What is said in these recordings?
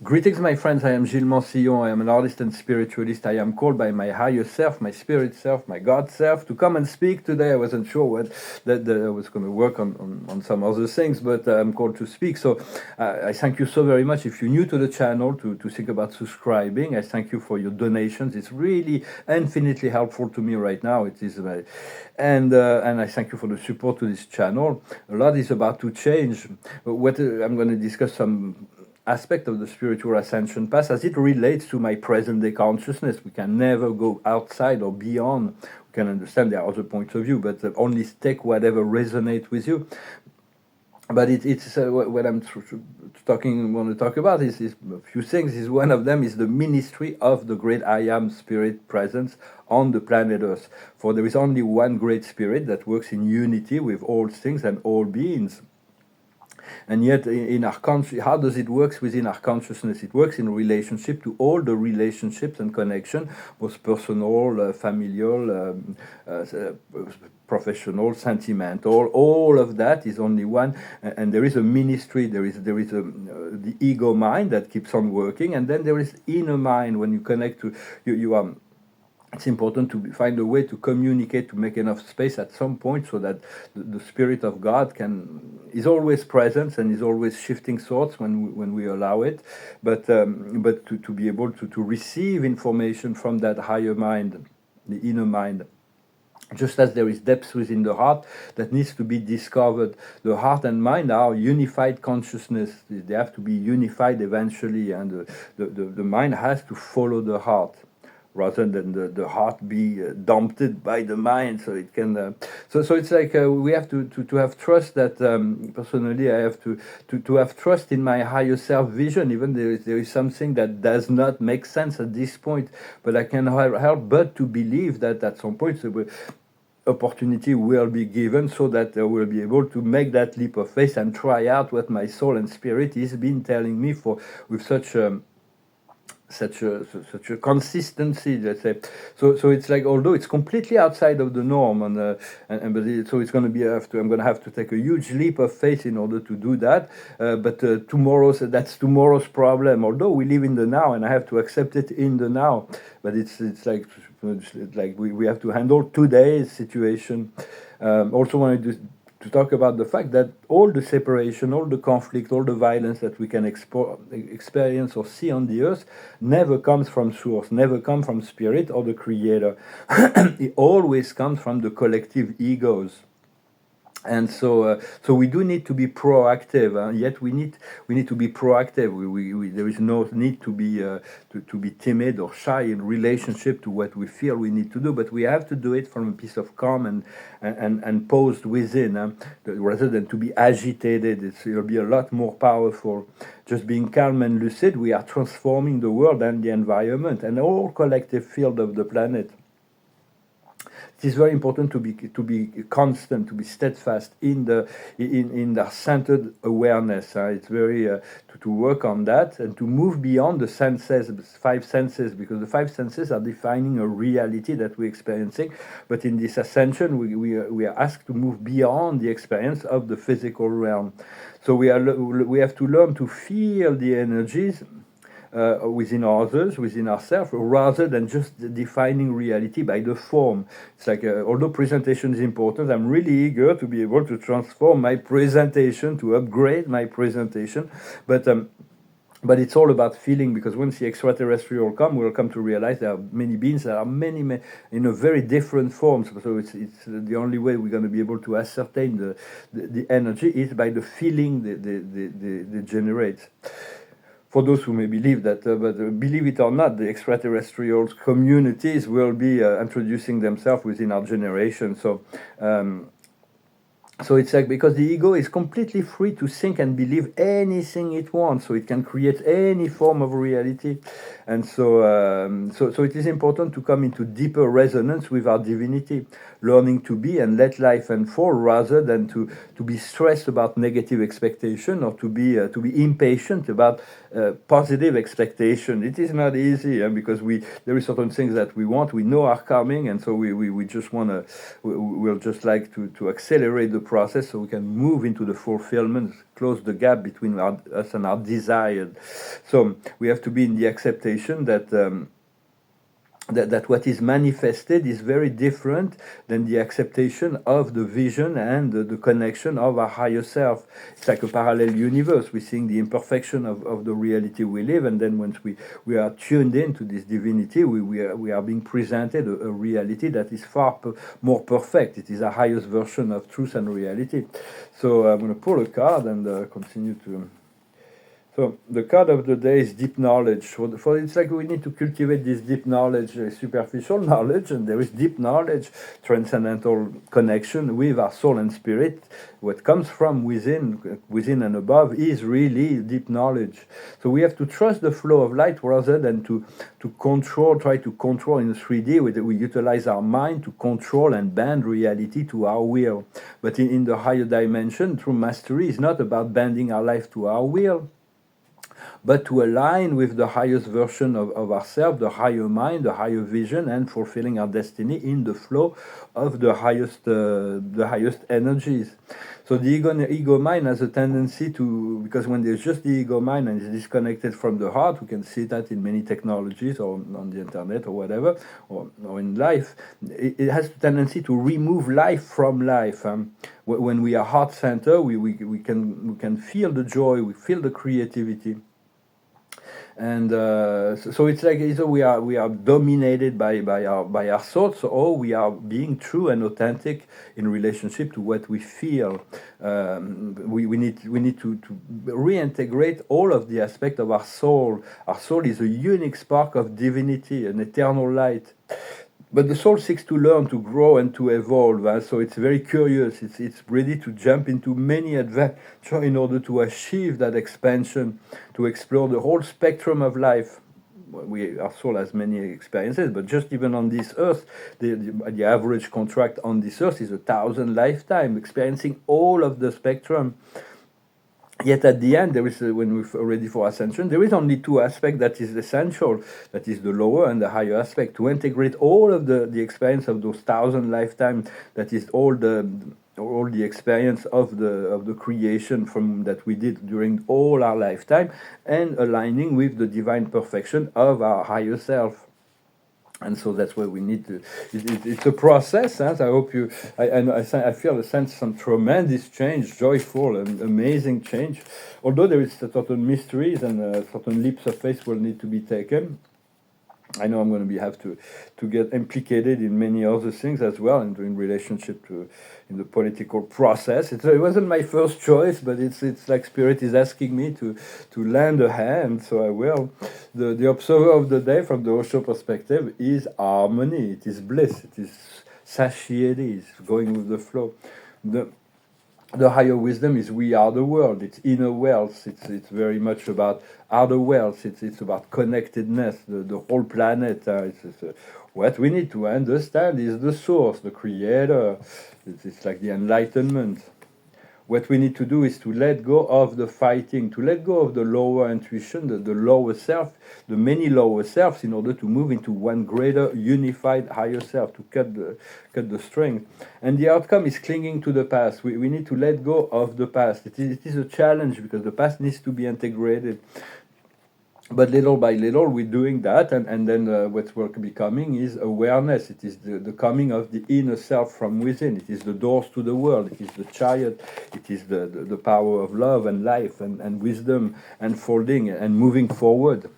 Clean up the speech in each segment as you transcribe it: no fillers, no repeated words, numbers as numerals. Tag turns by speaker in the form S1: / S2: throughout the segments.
S1: Greetings, my friends. I am Gillesmansillon. I am an artist and spiritualist. I am called by my higher self, my spirit self, my God self, to come and speak today. I wasn't sure what that I was going to work on some other things, but I'm called to speak. So I thank you so very much. If you're new to the channel, to think about subscribing, I thank you for your donations. It's really infinitely helpful to me right now. It is, and I thank you for the support to this channel. A lot is about to change. What I'm going to discuss some aspect of the spiritual ascension path as it relates to my present day consciousness. We can never go outside or beyond. We can understand there are other points of view, but only take whatever resonates with you. But it's what I'm want to talk about is a few things. Is one of them is the ministry of the great I am spirit presence on the planet Earth. For there is only one great spirit that works in unity with all things and all beings. And yet, in our country, how does it work within our consciousness? It works in relationship to all the relationships and connection, both personal, familial, professional, sentimental. All of that is only one, and there is a ministry. There is the ego mind that keeps on working, and then there is inner mind. When you connect to you are. It's important to find a way to communicate, to make enough space at some point so that the Spirit of God is always present and is always shifting thoughts when we allow it, but to be able to receive information from that higher mind, the inner mind. Just as there is depth within the heart that needs to be discovered, the heart and mind are unified consciousness. They have to be unified eventually, and the mind has to follow the heart, rather than the heart be dompted by the mind, so it can. So it's like we have to have trust that. Personally, I have to have trust in my higher self vision, even there is something that does not make sense at this point, but I can help but to believe that at some point the opportunity will be given, so that I will be able to make that leap of faith and try out what my soul and spirit has been telling me for with such a consistency, let's say. So it's like, although it's completely outside of the norm, so it's going to be I'm going to have to take a huge leap of faith in order to do that. But that's tomorrow's problem. Although we live in the now, and I have to accept it in the now. But it's like we have to handle today's situation. Also wanted to talk about the fact that all the separation, all the conflict, all the violence that we can experience or see on the earth never comes from source, never comes from spirit or the creator. It always comes from the collective egos. And so we do need to be proactive. Yet we need to be proactive. There is no need to be timid or shy in relationship to what we feel we need to do. But we have to do it from a piece of calm and posed within, rather than to be agitated. It'll be a lot more powerful. Just being calm and lucid, we are transforming the world and the environment and the whole collective field of the planet. It is very important to be constant, to be steadfast in the centered awareness. It's very to work on that and to move beyond the senses, five senses, because the five senses are defining a reality that we're experiencing. But in this ascension, we are asked to move beyond the experience of the physical realm. So we have to learn to feel the energies within others, within ourselves, rather than just defining reality by the form. It's like, although presentation is important, I'm really eager to be able to transform my presentation, to upgrade my presentation, but it's all about feeling, because once the extraterrestrial we'll come to realize there are many beings that are many in a very different forms. So it's the only way we're going to be able to ascertain the energy is by the feeling they generate. For those who may believe that, but believe it or not, the extraterrestrial communities will be introducing themselves within our generation. So it's like, because the ego is completely free to think and believe anything it wants, so it can create any form of reality, and so it is important to come into deeper resonance with our divinity, learning to be and let life unfold, rather than to be stressed about negative expectation, or to be impatient about positive expectation. It is not easy, because there is certain things that we know are coming, and so we just want to, we'll just like to accelerate the process so we can move into the fulfillment, close the gap between us and our desired. So we have to be in the acceptation that that what is manifested is very different than the acceptation of the vision and the connection of our higher self. It's like a parallel universe. We're seeing the imperfection of the reality we live, and then once we are tuned into this divinity, we are being presented a reality that is far more perfect. It is a highest version of truth and reality. So I'm going to pull a card and continue to... So the card of the day is deep knowledge. For it's like we need to cultivate this deep knowledge, superficial knowledge, and there is deep knowledge, transcendental connection with our soul and spirit. What comes from within and above is really deep knowledge. So we have to trust the flow of light rather than to try to control in 3D. We utilize our mind to control and bend reality to our will. But in the higher dimension, true mastery is not about bending our life to our will, but to align with the highest version of ourselves, the higher mind, the higher vision, and fulfilling our destiny in the flow of the highest energies. So the ego mind has a tendency to, because when there's just the ego mind and it's disconnected from the heart, we can see that in many technologies or on the internet or whatever, or in life, it has a tendency to remove life from life. When we are heart-centered, we can feel the joy, we feel the creativity. And so it's like either we are dominated by our thoughts, or we are being true and authentic in relationship to what we feel. We need to reintegrate all of the aspect of our soul. Our soul is a unique spark of divinity, an eternal light. But the soul seeks to learn, to grow, and to evolve. So it's very curious. It's ready to jump into many adventures in order to achieve that expansion, to explore the whole spectrum of life. Our soul has many experiences, but just even on this earth, the average contract on this earth is 1,000 lifetimes, experiencing all of the spectrum. Yet at the end, there is, when we're ready for ascension, there is only two aspects that is essential. That is the lower and the higher aspect. To integrate all of the experience of those 1,000 lifetimes, that is all the experience of the creation from that we did during all our lifetime, and aligning with the divine perfection of our higher self. And so that's where we need to. It's a process. I hope you. I feel a sense of some tremendous change, joyful and amazing change. Although there is certain mysteries and certain leaps of faith will need to be taken. I know I'm going to have to get implicated in many other things as well, and in relationship to in the political process. It wasn't my first choice, but it's like Spirit is asking me to lend a hand, so I will. The observer of the day from the Osho perspective is harmony. It is bliss. It is satiety. It's going with the flow. The higher wisdom is we are the world. It's inner wealth. It's very much about outer wealth. It's about connectedness. The whole planet. What we need to understand is the source, the creator. It's like the enlightenment. What we need to do is to let go of the fighting, to let go of the lower intuition, the lower self, the many lower selves, in order to move into one greater, unified, higher self, to cut the string. And the outcome is clinging to the past. We need to let go of the past. It is a challenge, because the past needs to be integrated. But little by little, we're doing that, and then what we're becoming is awareness. It is the coming of the inner self from within. It is the doors to the world. It is the chariot. It is the power of love and life and wisdom unfolding and moving forward.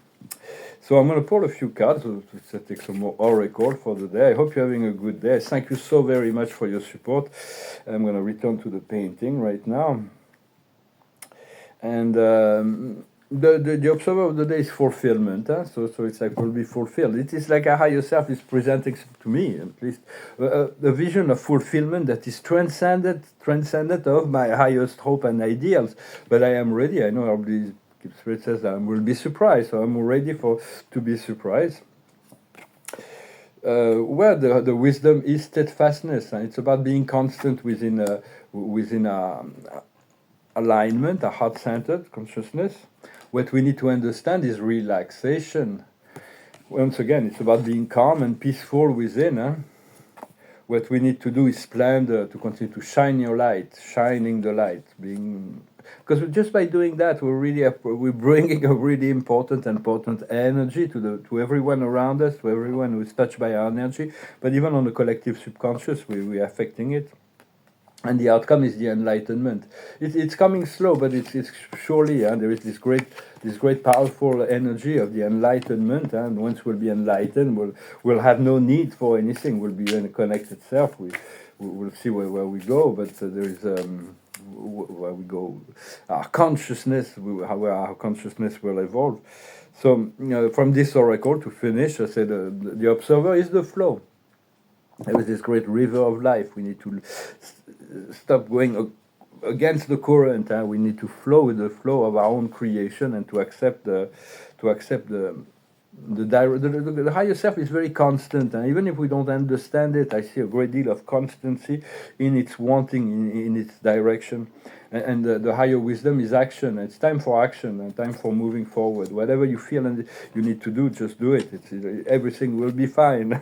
S1: So I'm going to pull a few cards to take some more oracle for the day. I hope you're having a good day. Thank you so very much for your support. I'm going to return to the painting right now. And... The observer of the day is fulfillment, so it's like will be fulfilled. It is like a higher self is presenting to me, at least, a vision of fulfillment that is transcendent of my highest hope and ideals. But I am ready. I know Spirit says I will be surprised, so I'm ready to be surprised. Where the wisdom is steadfastness, and it's about being constant within alignment, a heart-centered consciousness. What we need to understand is relaxation. Once again, it's about being calm and peaceful within. what we need to do is plan to continue to shine your light, shining the light, being, because just by doing that, we're bringing a really important energy to everyone around us, to everyone who is touched by our energy, but even on the collective subconscious, we're affecting it. And the outcome is the enlightenment. It's coming slow, but it's surely, there is this great powerful energy of the enlightenment, and once we'll be enlightened, we'll have no need for anything. We'll be in a connected self. We'll see where we go, but there is where we go, our consciousness, how our consciousness will evolve. So from this oracle, to finish, I said the observer is the flow. There is this great river of life. We need to stop going against the current. We need to flow with the flow of our own creation, and to accept the higher self is very constant, and even if we don't understand it, I see a great deal of constancy in its wanting, in its direction. And the higher wisdom is action. It's time for action and time for moving forward. Whatever you feel and you need to do, just do it. Everything will be fine.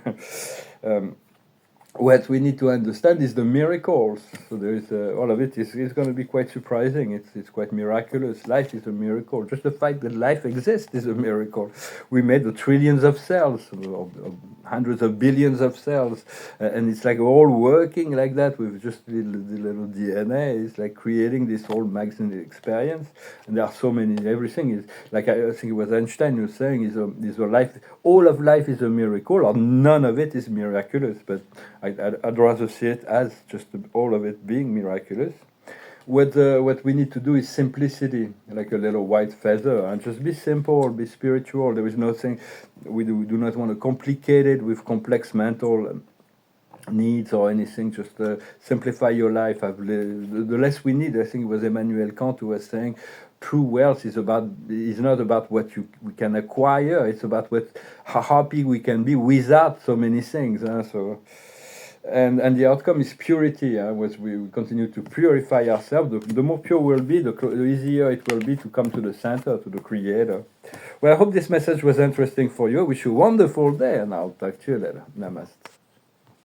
S1: What we need to understand is the miracles. So there is all of it is going to be quite surprising. It's quite miraculous. Life is a miracle. Just the fact that life exists is a miracle. We made the trillions of cells, or hundreds of billions of cells, and it's like all working like that with just the little DNA. It's like creating this whole magnetic experience. And there are so many. Everything is like, I think it was Einstein who was saying is a life. All of life is a miracle, or none of it is miraculous. But I'd rather see it as just all of it being miraculous. What we need to do is simplicity, like a little white feather, and just be simple, be spiritual. There is nothing, we do not want to complicate it with complex mental needs or anything. Just simplify your life. The less we need. I think it was Immanuel Kant who was saying, true wealth is not about what we can acquire. It's about how happy we can be without so many things. So. And the outcome is purity. As we continue to purify ourselves, the more pure we'll be, the easier it will be to come to the center, to the Creator. Well, I hope this message was interesting for you. I wish you a wonderful day, and I'll talk to you later. Namaste.